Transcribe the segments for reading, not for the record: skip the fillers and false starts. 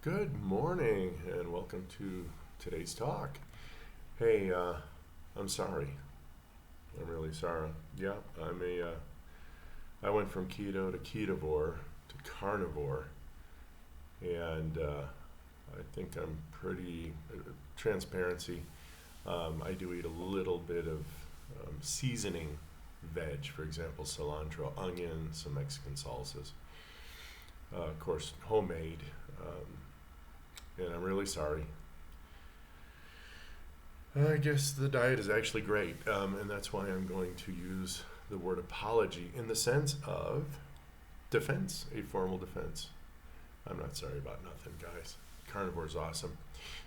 Good morning and welcome to today's talk. Hey, I'm sorry. I'm really sorry. Yeah, I went from keto to ketovore to carnivore, and I think I'm pretty transparency. I do eat a little bit of seasoning veg, for example, cilantro, onion, some Mexican salsas. Of course, homemade. And I'm really sorry. I guess the diet is actually great, and that's why I'm going to use the word apology in the sense of defense, a formal defense. I'm not sorry about nothing, guys. Carnivore is awesome.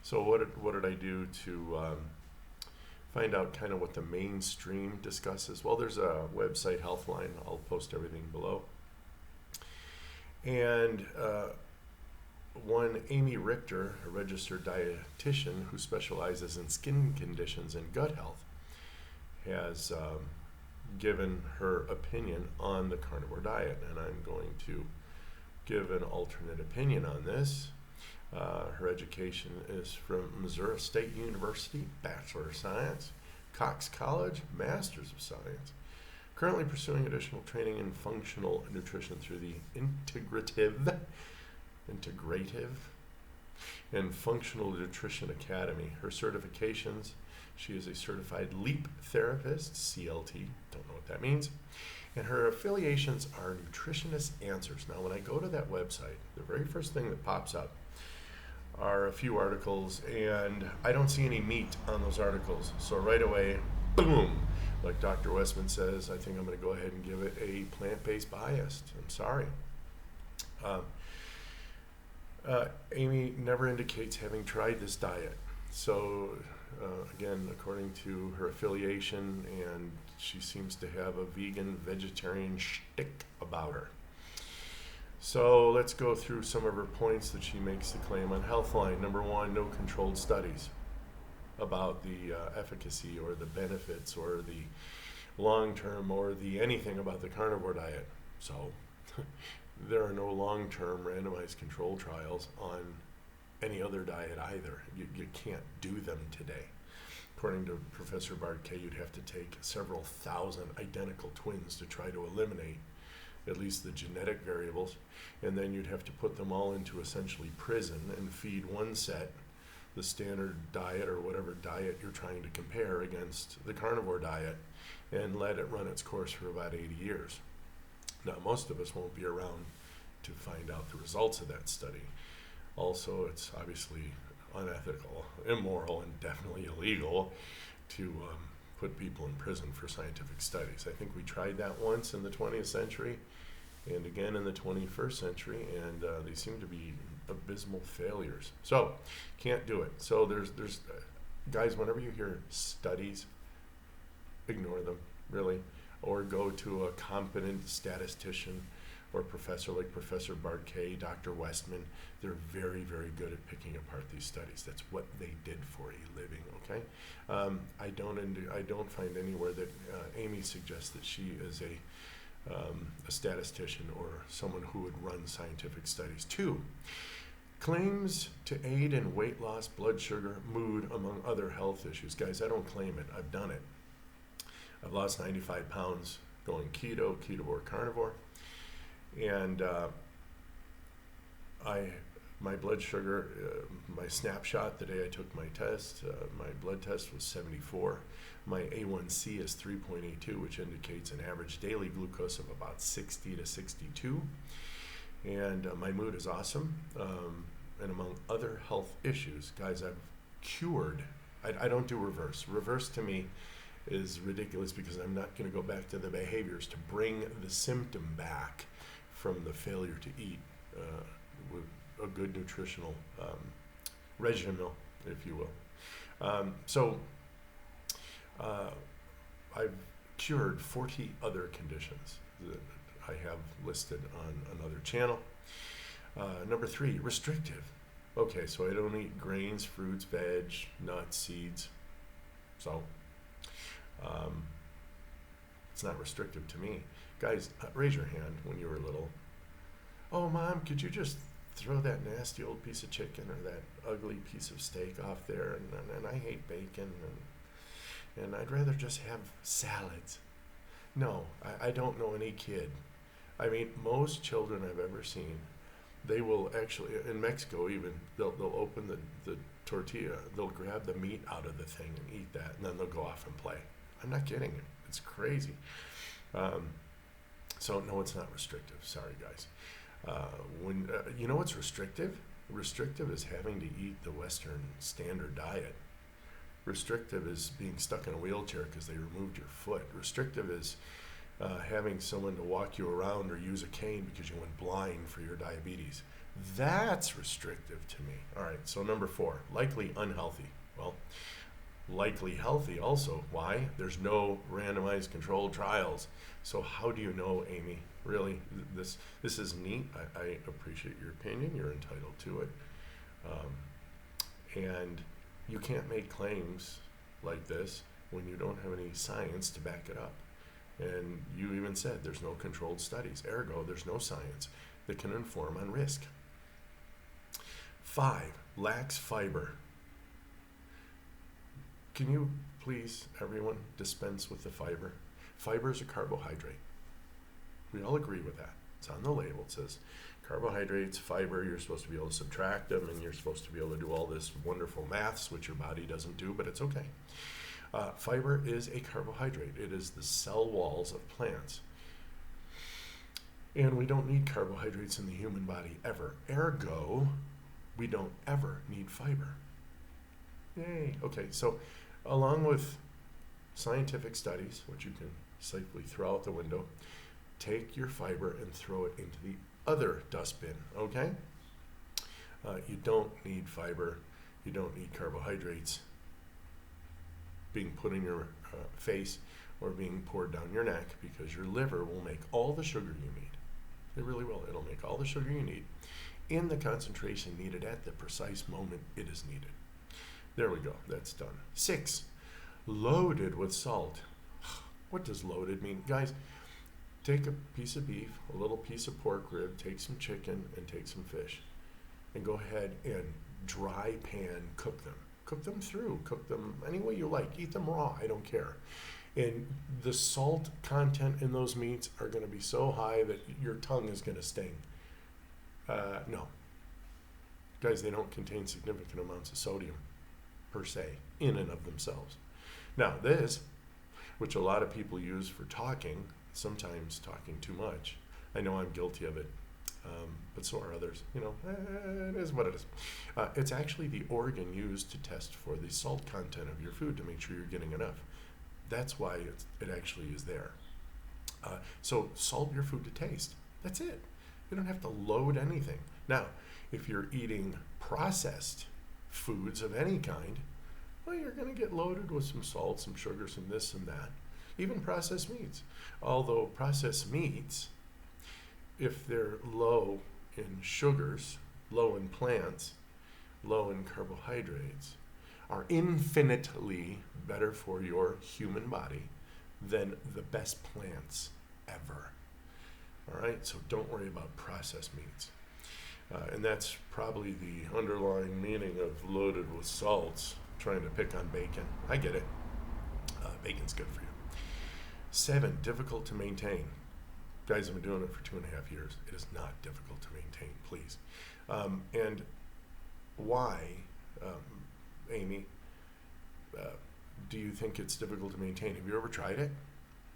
So what did I do to find out kind of what the mainstream discusses? Well, there's a website, Healthline. I'll post everything below. And one Amy Richter, a registered dietitian who specializes in skin conditions and gut health, has given her opinion on the carnivore diet, and I'm going to give an alternate opinion on this. Her education is from Missouri State University, Bachelor of Science, Cox College, Master's of Science. Currently pursuing additional training in functional nutrition through the integrative and Functional Nutrition Academy. Her certifications: she is a certified LEAP therapist, CLT, don't know what that means, and her affiliations are Nutritionist Answers. Now, when I go to that website, the very first thing that pops up are a few articles, and I don't see any meat on those articles. So right away, boom, like Dr. Westman says, I think I'm going to go ahead and give it a plant-based bias. I'm sorry. Amy never indicates having tried this diet. So, again, according to her affiliation, and she seems to have a vegan, vegetarian shtick about her. So let's go through some of her points that she makes the claim on Healthline. Number one, no controlled studies about the efficacy or the benefits or the long-term or the anything about the carnivore diet. So there are no long-term randomized control trials on any other diet either. You can't do them today. According to Professor Bart K., you'd have to take several thousand identical twins to try to eliminate at least the genetic variables, and then you'd have to put them all into essentially prison and feed one set the standard diet or whatever diet you're trying to compare against the carnivore diet and let it run its course for about 80 years. Now, most of us won't be around to find out the results of that study. Also, it's obviously unethical, immoral, and definitely illegal to put people in prison for scientific studies. I think we tried that once in the 20th century and again in the 21st century, and they seem to be abysmal failures. So, can't do it. So there's guys, whenever you hear studies, ignore them, really, or go to a competent statistician or professor like Professor Bart K., Dr. Westman. They're very, very good at picking apart these studies. That's what they did for a living, okay? I don't find anywhere that Amy suggests that she is a statistician or someone who would run scientific studies. Two, claims to aid in weight loss, blood sugar, mood, among other health issues. Guys, I don't claim it. I've done it. I've lost 95 pounds going keto, ketovore, carnivore. And my blood sugar, my snapshot the day I took my test, my blood test was 74. My A1C is 3.82, which indicates an average daily glucose of about 60 to 62. And my mood is awesome. And among other health issues, guys, I've cured. I don't do reverse. Reverse to me is ridiculous because I'm not going to go back to the behaviors to bring the symptom back from the failure to eat with a good nutritional regimen, if you will. So I've cured 40 other conditions that I have listed on another channel. Number three, restrictive. Okay, so I don't eat grains, fruits, veg, nuts, seeds. So it's not restrictive to me. Guys, raise your hand when you were little. Oh, Mom, could you just throw that nasty old piece of chicken or that ugly piece of steak off there, and I hate bacon, and I'd rather just have salads. No, I don't know any kid. I mean, most children I've ever seen, they will actually, in Mexico even, they'll open the tortilla, they'll grab the meat out of the thing and eat that, and then they'll go off and play. I'm not kidding you. It's crazy. So no, it's not restrictive. Sorry, guys. You know what's restrictive? Restrictive is having to eat the Western standard diet. Restrictive is being stuck in a wheelchair because they removed your foot. Restrictive is having someone to walk you around or use a cane because you went blind for your diabetes. That's restrictive to me. All right, so number 4, likely unhealthy. Well, likely healthy also. Why? There's no randomized controlled trials. So how do you know, Amy? Really, this is neat. I appreciate your opinion. You're entitled to it. And you can't make claims like this when you don't have any science to back it up. And you even said there's no controlled studies. Ergo, there's no science that can inform on risk. 5, lacks fiber. Can you please, everyone, dispense with the fiber? Fiber is a carbohydrate. We all agree with that. It's on the label. It says carbohydrates, fiber, you're supposed to be able to subtract them, and you're supposed to be able to do all this wonderful maths, which your body doesn't do, but it's okay. Fiber is a carbohydrate. It is the cell walls of plants. And we don't need carbohydrates in the human body ever. Ergo, we don't ever need fiber. Yay. Okay, so along with scientific studies, which you can safely throw out the window, take your fiber and throw it into the other dustbin, okay? You don't need fiber. You don't need carbohydrates being put in your face or being poured down your neck, because your liver will make all the sugar you need. It really will. It'll make all the sugar you need in the concentration needed at the precise moment it is needed. There we go. That's done. 6, loaded with salt. What does loaded mean? Guys, take a piece of beef, a little piece of pork rib, take some chicken, and take some fish, and go ahead and dry pan cook them. Cook them through. Cook them any way you like. Eat them raw. I don't care. And the salt content in those meats are going to be so high that your tongue is going to sting. No. Guys, they don't contain significant amounts of sodium per se, in and of themselves. Now, this, which a lot of people use for talking, sometimes talking too much. I know I'm guilty of it, but so are others. You know, it is what it is. It's actually the organ used to test for the salt content of your food to make sure you're getting enough. That's why it actually is there. So salt your food to taste. That's it. You don't have to load anything. Now, if you're eating processed foods of any kind, well, you're going to get loaded with some salt, some sugar, some this and that. Even processed meats. Although processed meats, if they're low in sugars, low in plants, low in carbohydrates, are infinitely better for your human body than the best plants ever. All right, so don't worry about processed meats. And that's probably the underlying meaning of loaded with salts, trying to pick on bacon. I get it. Bacon's good for you. 7, difficult to maintain. Guys, I've been doing it for 2.5 years. It is not difficult to maintain, please. And why, Amy, do you think it's difficult to maintain? Have you ever tried it?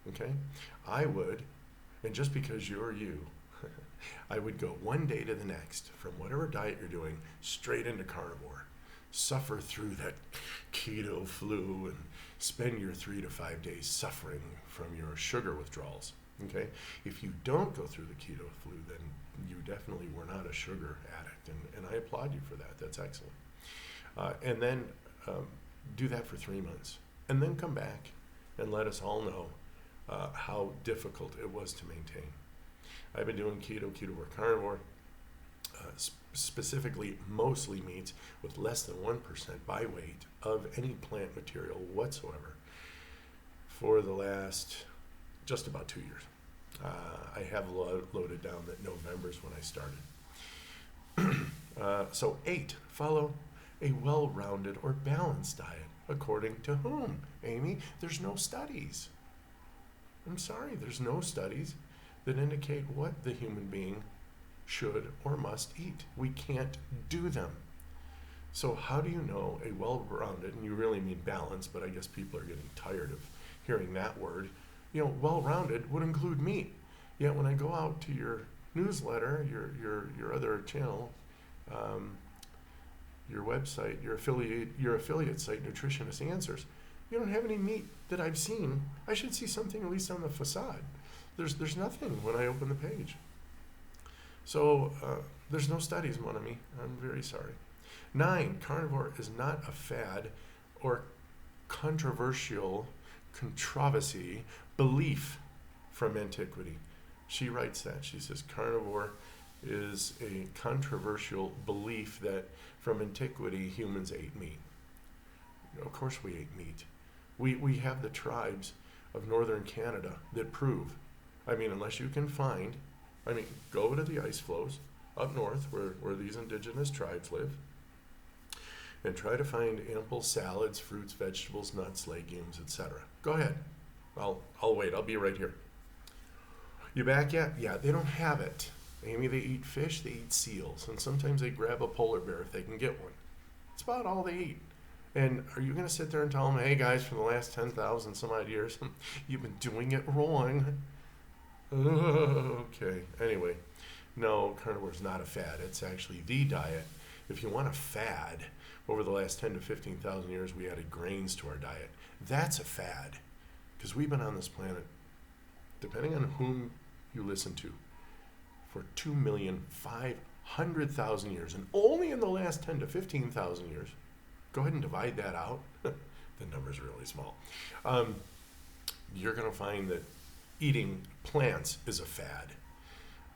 Okay. I would, and just because you're you, I would go one day to the next from whatever diet you're doing straight into carnivore. Suffer through that keto flu and spend your 3 to 5 days suffering from your sugar withdrawals. Okay? If you don't go through the keto flu, then you definitely were not a sugar addict, and I applaud you for that. That's excellent. And then do that for 3 months, and then come back and let us all know how difficult it was to maintain. I've been doing keto or carnivore, specifically mostly meats with less than 1% by weight of any plant material whatsoever for the last just about 2 years. I have loaded down that November's when I started. So 8, follow a well-rounded or balanced diet. According to whom, Amy? There's no studies. I'm sorry, there's no studies that indicate what the human being should or must eat. We can't do them. So how do you know a well-rounded, and you really mean balanced, but I guess people are getting tired of hearing that word. Well-rounded would include meat. Yet when I go out to your newsletter, your other channel, your website, your affiliate site, Nutritionist Answers, you don't have any meat that I've seen. I should see something at least on the facade. There's nothing when I open the page. So there's no studies, mon ami. I'm very sorry. 9, carnivore is not a fad or controversial controversy belief from antiquity. She writes that. She says carnivore is a controversial belief that from antiquity humans ate meat. Of course we ate meat. We have the tribes of northern Canada that prove, unless you can find, go to the ice flows up north where these indigenous tribes live and try to find ample salads, fruits, vegetables, nuts, legumes, etc. Go ahead. I'll wait. I'll be right here. You back yet? Yeah, they don't have it. Amy, they eat fish, they eat seals, and sometimes they grab a polar bear if they can get one. It's about all they eat. And are you going to sit there and tell them, hey guys, for the last 10,000 some odd years, you've been doing it wrong? Okay. Anyway, no, carnivore is not a fad. It's actually the diet. If you want a fad, over the last 10 to 15,000 years, we added grains to our diet. That's a fad, because we've been on this planet, depending on whom you listen to, for 2,500,000 years, and only in the last 10 to 15,000 years. Go ahead and divide that out. The number's really small. You're going to find that eating plants is a fad.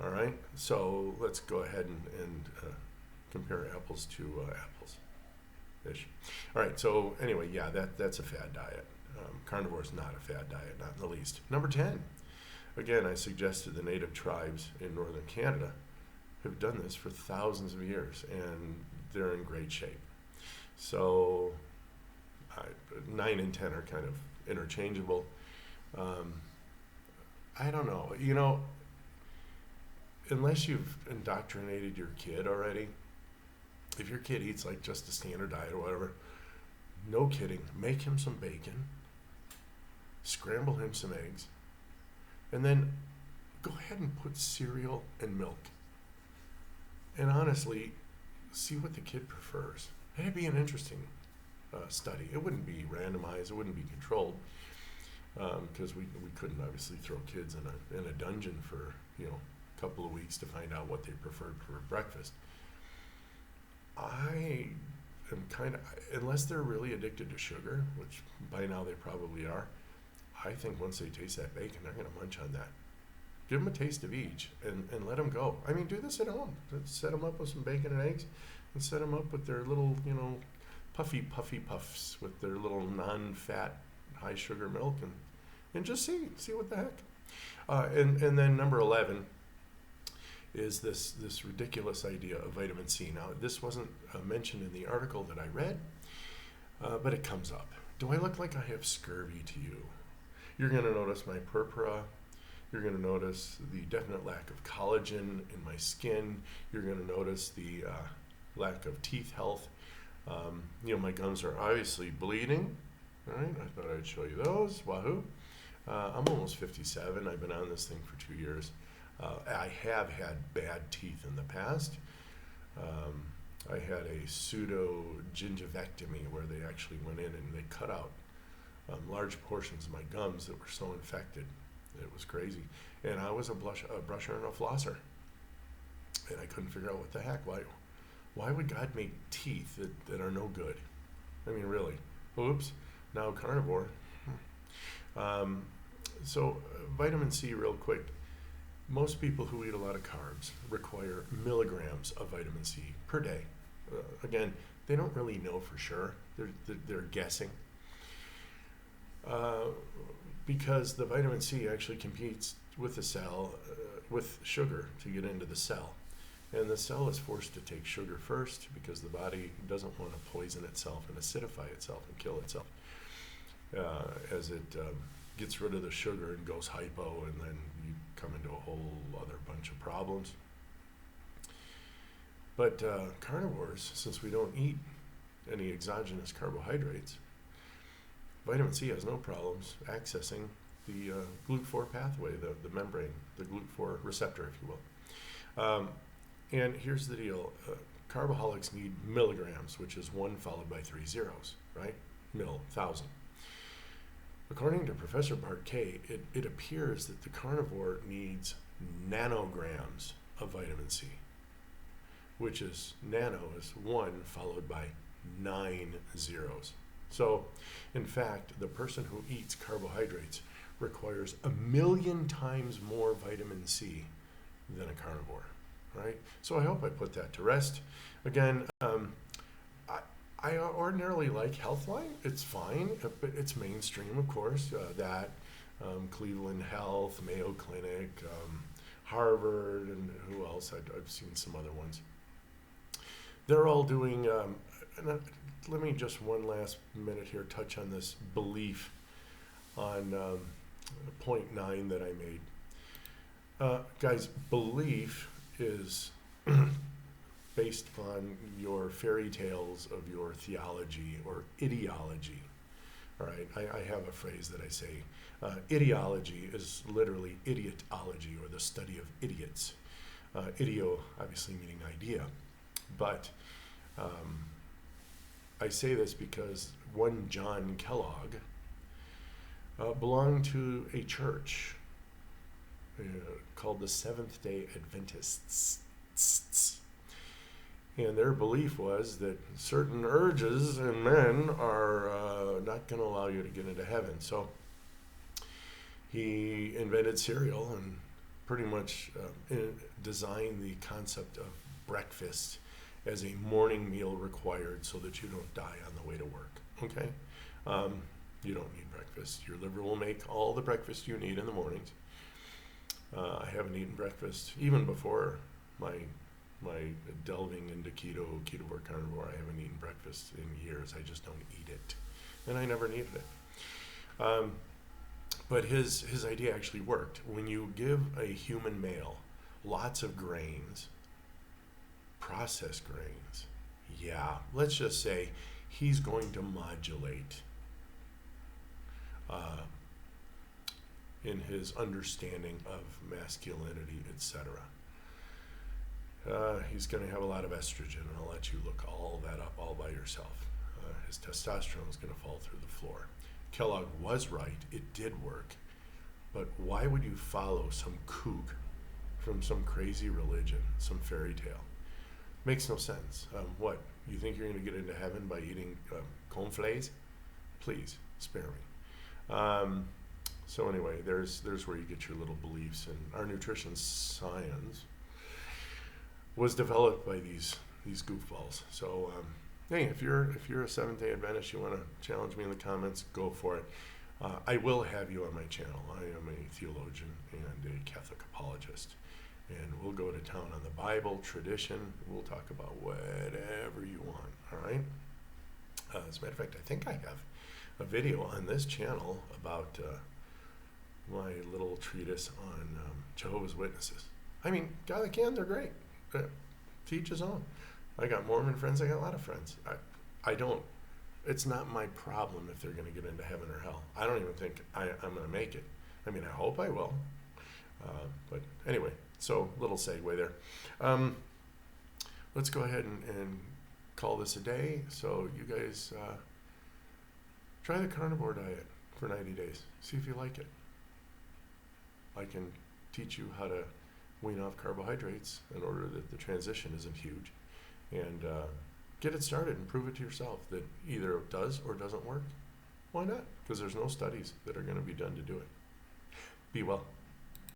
All right? So let's go ahead and compare apples to apples. Ish. All right, so anyway, yeah, that's a fad diet. Carnivore is not a fad diet, not in the least. Number 10. Again, I suggested the native tribes in northern Canada have done this for thousands of years, and they're in great shape. So 9 and 10 are kind of interchangeable. I don't know. Unless you've indoctrinated your kid already, if your kid eats like just a standard diet or whatever, no kidding, make him some bacon, scramble him some eggs, and then go ahead and put cereal and milk. And honestly, see what the kid prefers. It'd be an interesting study. It wouldn't be randomized. It wouldn't be controlled, because we couldn't obviously throw kids in a dungeon for a couple of weeks to find out what they preferred for breakfast. I am unless they're really addicted to sugar, which by now they probably are, I think once they taste that bacon, they're going to munch on that. Give them a taste of each and let them go. Do this at home. Set them up with some bacon and eggs, and set them up with their little, puffy puffs with their little non-fat, high-sugar milk, and just see what the heck. And then number 11 is this ridiculous idea of vitamin C. Now, this wasn't mentioned in the article that I read, but it comes up. Do I look like I have scurvy to you? You're going to notice my purpura. You're going to notice the definite lack of collagen in my skin. You're going to notice the lack of teeth health. My gums are obviously bleeding. All right, I thought I'd show you those. Wahoo. I'm almost 57. I've been on this thing for 2 years. I have had bad teeth in the past. I had a pseudo gingivectomy where they actually went in and they cut out large portions of my gums that were so infected. It was crazy. And I was a brusher and a flosser. And I couldn't figure out what the heck. Why would God make teeth that are no good? Really. Oops. Now carnivore. So vitamin C real quick. Most people who eat a lot of carbs require milligrams of vitamin C per day. Again, they don't really know for sure. They're guessing. Because the vitamin C actually competes with the cell, with sugar to get into the cell. And the cell is forced to take sugar first because the body doesn't want to poison itself and acidify itself and kill itself as it gets rid of the sugar and goes hypo, and then you come into a whole other bunch of problems. But carnivores, since we don't eat any exogenous carbohydrates, vitamin C has no problems accessing the GLUT4 pathway, the membrane, the GLUT4 receptor, if you will. And here's the deal. Carboholics need milligrams, which is 1 followed by 3 zeros, right? Mill, 1,000. According to Professor Bart Kay, it appears that the carnivore needs nanograms of vitamin C, which is nano is 1 followed by 9 zeros. So, in fact, the person who eats carbohydrates requires 1,000,000 times more vitamin C than a carnivore, right? So I hope I put that to rest. Again, I ordinarily like Healthline. It's fine, but it's mainstream, of course. Cleveland Health, Mayo Clinic, Harvard, and who else? I've seen some other ones. They're all doing, let me just one last minute here touch on this belief on point 9 that I made. Guys, belief is based on your fairy tales of your theology or ideology. All right, I have a phrase that I say. Ideology is literally idiotology, or the study of idiots. Idio, obviously meaning idea. But I say this because one John Kellogg belonged to a church called the Seventh-day Adventists. And their belief was that certain urges in men are not going to allow you to get into heaven. So he invented cereal and pretty much designed the concept of breakfast as a morning meal required so that you don't die on the way to work. Okay? You don't need breakfast. Your liver will make all the breakfast you need in the mornings. I haven't eaten breakfast even before my delving into ketovore, carnivore. I haven't eaten breakfast in years. I just don't eat it, and I never needed it. But his idea actually worked. When you give a human male lots of grains, processed grains, let's just say he's going to modulate in his understanding of masculinity, etc. He's going to have a lot of estrogen, and I'll let you look all that up all by yourself. His testosterone is going to fall through the floor. Kellogg was right. It did work. But why would you follow some kook from some crazy religion, some fairy tale? Makes no sense. What? You think you're going to get into heaven by eating cornflakes? Please, spare me. So anyway, there's where you get your little beliefs. And our nutrition science was developed by these goofballs. So hey, if you're a Seventh-day Adventist, you want to challenge me in the comments, go for it. I will have you on my channel. I am a theologian and a Catholic apologist, and we'll go to town on the Bible, tradition. We'll talk about whatever you want. All right. As a matter of fact, I think I have a video on this channel about my little treatise on Jehovah's Witnesses. I mean, God, they can. They're great. To each his own. I got Mormon friends. I got a lot of friends. I don't. It's not my problem if they're going to get into heaven or hell. I don't even think I'm going to make it. I mean, I hope I will. But anyway, so little segue there. Let's go ahead and call this a day. So you guys try the carnivore diet for 90 days. See if you like it. I can teach you how to wean off carbohydrates in order that the transition isn't huge, and get it started and prove it to yourself that either it does or doesn't work. Why not? Because there's no studies that are going to be done to do it. Be well.